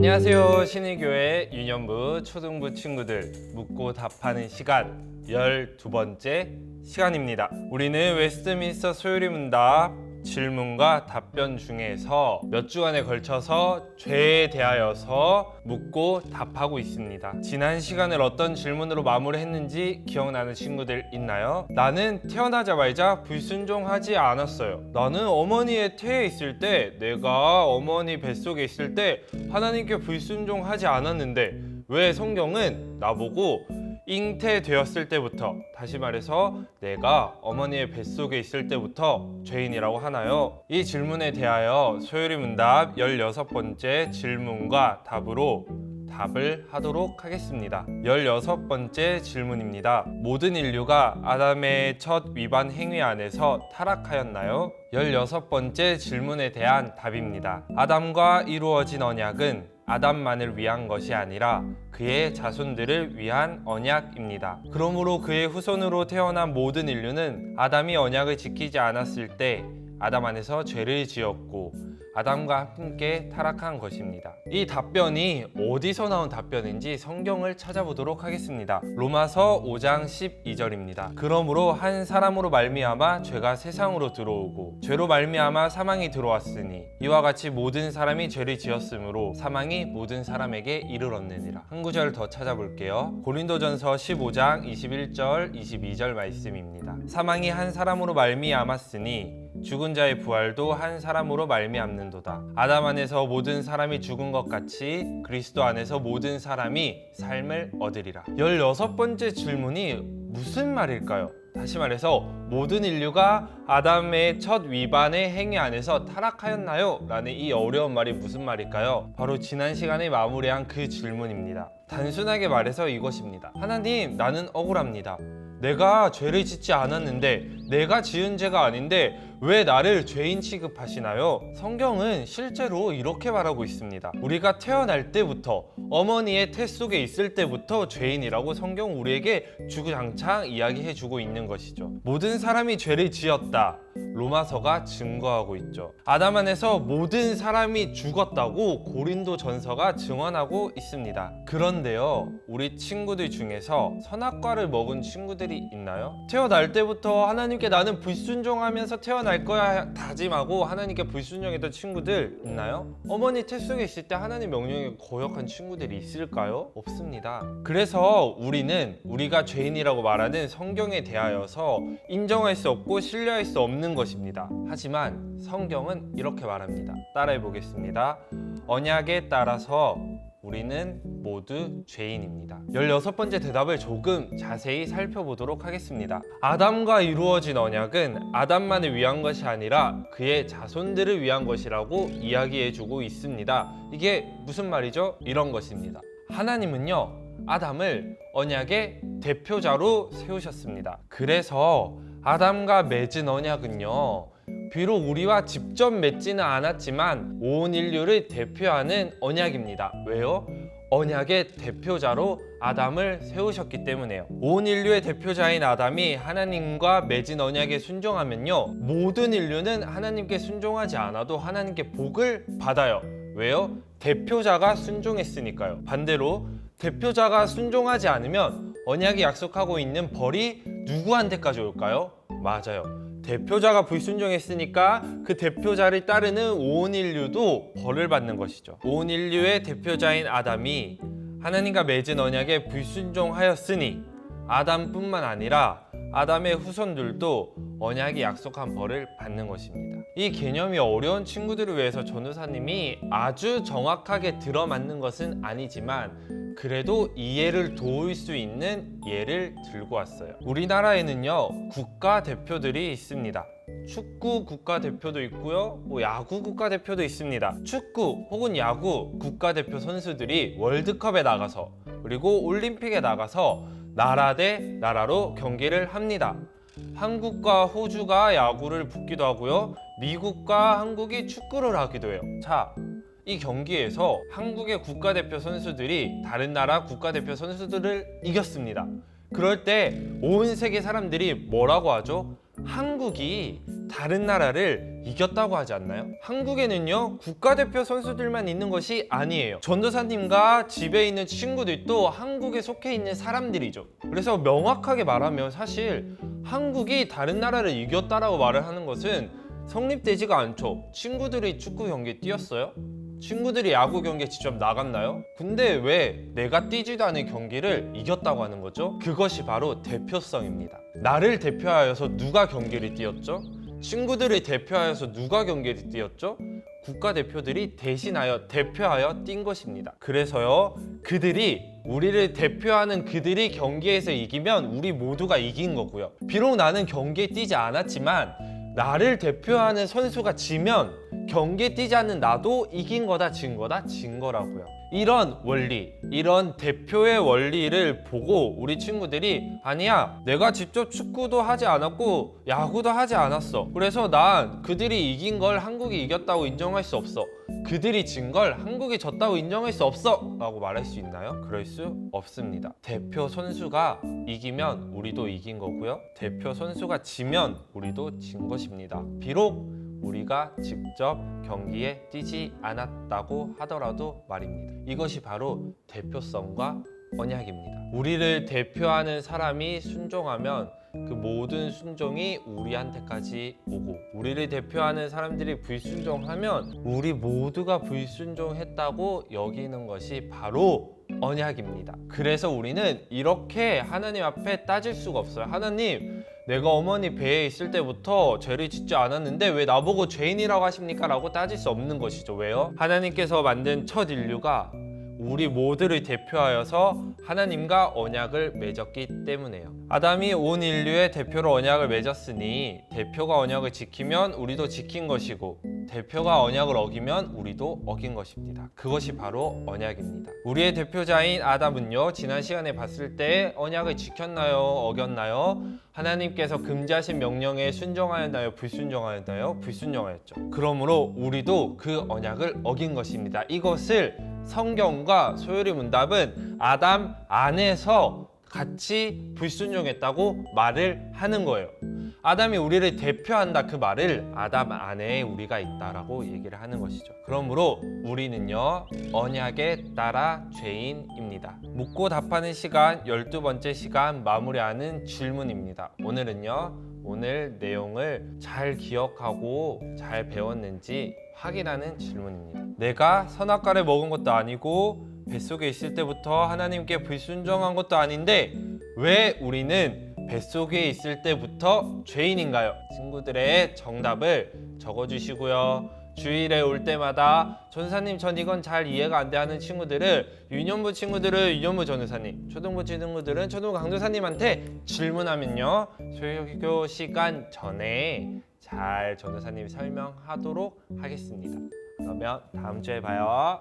안녕하세요. 신의교회 유년부 초등부 친구들 묻고 답하는 시간 12번째 시간입니다. 우리는 웨스트민스터 소요리 문답 질문과 답변 중에서 몇 주간에 걸쳐서 죄에 대하여서 묻고 답하고 있습니다. 지난 시간을 어떤 질문으로 마무리했는지 기억나는 친구들 있나요? 나는 태어나자마자 불순종하지 않았어요. 나는 어머니의 태에 있을 때, 내가 어머니 뱃속에 있을 때 하나님께 불순종하지 않았는데 왜 성경은 나보고 잉태되었을 때부터, 다시 말해서 내가 어머니의 뱃속에 있을 때부터 죄인이라고 하나요? 이 질문에 대하여 소요리 문답 16번째 질문과 답으로 답을 하도록 하겠습니다. 16번째 질문입니다. 모든 인류가 아담의 첫 위반 행위 안에서 타락하였나요? 16번째 질문에 대한 답입니다. 아담과 이루어진 언약은 아담만을 위한 것이 아니라 그의 자손들을 위한 언약입니다. 그러므로 그의 후손으로 태어난 모든 인류는 아담이 언약을 지키지 않았을 때 아담 안에서 죄를 지었고 아담과 함께 타락한 것입니다. 이 답변이 어디서 나온 답변인지 성경을 찾아보도록 하겠습니다. 로마서 5장 12절입니다. 그러므로 한 사람으로 말미암아 죄가 세상으로 들어오고 죄로 말미암아 사망이 들어왔으니 이와 같이 모든 사람이 죄를 지었으므로 사망이 모든 사람에게 이르렀느니라. 한 구절 더 찾아볼게요. 고린도전서 15장 21절 22절 말씀입니다. 사망이 한 사람으로 말미암았으니 죽은 자의 부활도 한 사람으로 말미암는도다. 아담 안에서 모든 사람이 죽은 것 같이 그리스도 안에서 모든 사람이 삶을 얻으리라. 16번째 질문이 무슨 말일까요? 다시 말해서 모든 인류가 아담의 첫 위반의 행위 안에서 타락하였나요? 라는 이 어려운 말이 무슨 말일까요? 바로 지난 시간에 마무리한 그 질문입니다. 단순하게 말해서 이것입니다. 하나님, 나는 억울합니다. 내가 죄를 짓지 않았는데, 내가 지은 죄가 아닌데 왜 나를 죄인 취급하시나요? 성경은 실제로 이렇게 말하고 있습니다. 우리가 태어날 때부터, 어머니의 태 속에 있을 때부터 죄인이라고 성경 우리에게 주구장창 이야기해주고 있는 것이죠. 모든 사람이 죄를 지었다. 로마서가 증거하고 있죠. 아담 안에서 모든 사람이 죽었다고 고린도전서가 증언하고 있습니다. 그런데요, 우리 친구들 중에서 선악과를 먹은 친구들이 있나요? 태어날 때부터 하나님께 나는 불순종하면서 태어날 거야 다짐하고 하나님께 불순종했던 친구들 있나요? 어머니 태 속에 있을 때 하나님 명령에 거역한 친구들이 있을까요? 없습니다. 그래서 우리는 우리가 죄인이라고 말하는 성경에 대하여서 인정할 수 없고 신뢰할 수 없는 것입니다. 하지만 성경은 이렇게 말합니다. 따라해 보겠습니다. 언약에 따라서 우리는 모두 죄인입니다. 16번째 대답을 조금 자세히 살펴보도록 하겠습니다. 아담과 이루어진 언약은 아담만을 위한 것이 아니라 그의 자손들을 위한 것이라고 이야기해주고 있습니다. 이게 무슨 말이죠? 이런 것입니다. 하나님은요, 아담을 언약의 대표자로 세우셨습니다. 그래서 아담과 맺은 언약은요, 비록 우리와 직접 맺지는 않았지만 온 인류를 대표하는 언약입니다. 왜요? 언약의 대표자로 아담을 세우셨기 때문에요. 온 인류의 대표자인 아담이 하나님과 맺은 언약에 순종하면요, 모든 인류는 하나님께 순종하지 않아도 하나님께 복을 받아요. 왜요? 대표자가 순종했으니까요. 반대로 대표자가 순종하지 않으면 언약이 약속하고 있는 벌이 누구한테까지 올까요? 맞아요. 대표자가 불순종했으니까 그 대표자를 따르는 온 인류도 벌을 받는 것이죠. 온 인류의 대표자인 아담이 하나님과 맺은 언약에 불순종하였으니 아담뿐만 아니라 아담의 후손들도 언약이 약속한 벌을 받는 것입니다. 이 개념이 어려운 친구들을 위해서 전도사님이 아주 정확하게 들어맞는 것은 아니지만 그래도 이해를 도울 수 있는 예를 들고 왔어요. 우리나라에는요, 국가대표들이 있습니다. 축구 국가대표도 있고요, 야구 국가대표도 있습니다. 축구 혹은 야구 국가대표 선수들이 월드컵에 나가서 그리고 올림픽에 나가서 나라 대 나라로 경기를 합니다. 한국과 호주가 야구를 붙기도 하고요, 미국과 한국이 축구를 하기도 해요. 자, 이 경기에서 한국의 국가대표 선수들이 다른 나라 국가대표 선수들을 이겼습니다. 그럴 때 온 세계 사람들이 뭐라고 하죠? 한국이 다른 나라를 이겼다고 하지 않나요? 한국에는요 국가대표 선수들만 있는 것이 아니에요. 전도사님과 집에 있는 친구들도 한국에 속해 있는 사람들이죠. 그래서 명확하게 말하면 사실 한국이 다른 나라를 이겼다라고 말을 하는 것은 성립되지가 않죠. 친구들이 축구 경기에 뛰었어요? 친구들이 야구 경기에 직접 나갔나요? 근데 왜 내가 뛰지도 않은 경기를 이겼다고 하는 거죠? 그것이 바로 대표성입니다. 나를 대표하여서 누가 경기를 뛰었죠? 친구들을 대표하여서 누가 경기를 뛰었죠? 국가대표들이 대표하여 뛴 것입니다. 그래서요, 우리를 대표하는 그들이 경기에서 이기면 우리 모두가 이긴 거고요. 비록 나는 경기에 뛰지 않았지만 나를 대표하는 선수가 지면 경기에 뛰지 않는 나도 이긴 거다, 진 거다, 진 거라고요. 이런 원리, 이런 대표의 원리를 보고 우리 친구들이 아니야, 내가 직접 축구도 하지 않았고 야구도 하지 않았어. 그래서 난 그들이 이긴 걸 한국이 이겼다고 인정할 수 없어. 그들이 진 걸 한국이 졌다고 인정할 수 없어 라고 말할 수 있나요? 그럴 수 없습니다. 대표 선수가 이기면 우리도 이긴 거고요. 대표 선수가 지면 우리도 진 것입니다. 비록 우리가 직접 경기에 뛰지 않았다고 하더라도 말입니다. 이것이 바로 대표성과 언약입니다. 우리를 대표하는 사람이 순종하면 그 모든 순종이 우리한테까지 오고, 우리를 대표하는 사람들이 불순종하면 우리 모두가 불순종했다고 여기는 것이 바로 언약입니다. 그래서 우리는 이렇게 하나님 앞에 따질 수가 없어요. 하나님, 내가 어머니 배에 있을 때부터 죄를 짓지 않았는데 왜 나보고 죄인이라고 하십니까? 라고 따질 수 없는 것이죠. 왜요? 하나님께서 만든 첫 인류가 우리 모두를 대표하여서 하나님과 언약을 맺었기 때문에요. 아담이 온 인류의 대표로 언약을 맺었으니 대표가 언약을 지키면 우리도 지킨 것이고 대표가 언약을 어기면 우리도 어긴 것입니다. 그것이 바로 언약입니다. 우리의 대표자인 아담은요, 지난 시간에 봤을 때 언약을 지켰나요? 어겼나요? 하나님께서 금지하신 명령에 순종하였나요? 불순종하였나요? 불순종하였죠. 그러므로 우리도 그 언약을 어긴 것입니다. 이것을 성경과 소요리 문답은 아담 안에서 같이 불순종했다고 말을 하는 거예요. 아담이 우리를 대표한다, 그 말을 아담 안에 우리가 있다라고 얘기를 하는 것이죠. 그러므로 우리는요, 언약에 따라 죄인입니다. 묻고 답하는 시간, 12번째 시간 마무리하는 질문입니다. 오늘 내용을 잘 기억하고 잘 배웠는지 확인하는 질문입니다. 내가 선악과를 먹은 것도 아니고 뱃속에 있을 때부터 하나님께 불순종한 것도 아닌데 왜 우리는 뱃속에 있을 때부터 죄인인가요? 친구들의 정답을 적어주시고요. 주일에 올 때마다 전사님 전 이건 잘 이해가 안 돼 하는 친구들은 유년부 전도사님, 초등부 친구들은 초등부 강도사님한테 질문하면요, 소요교 시간 전에 잘 전도사님이 설명하도록 하겠습니다. 그러면 다음 주에 봐요.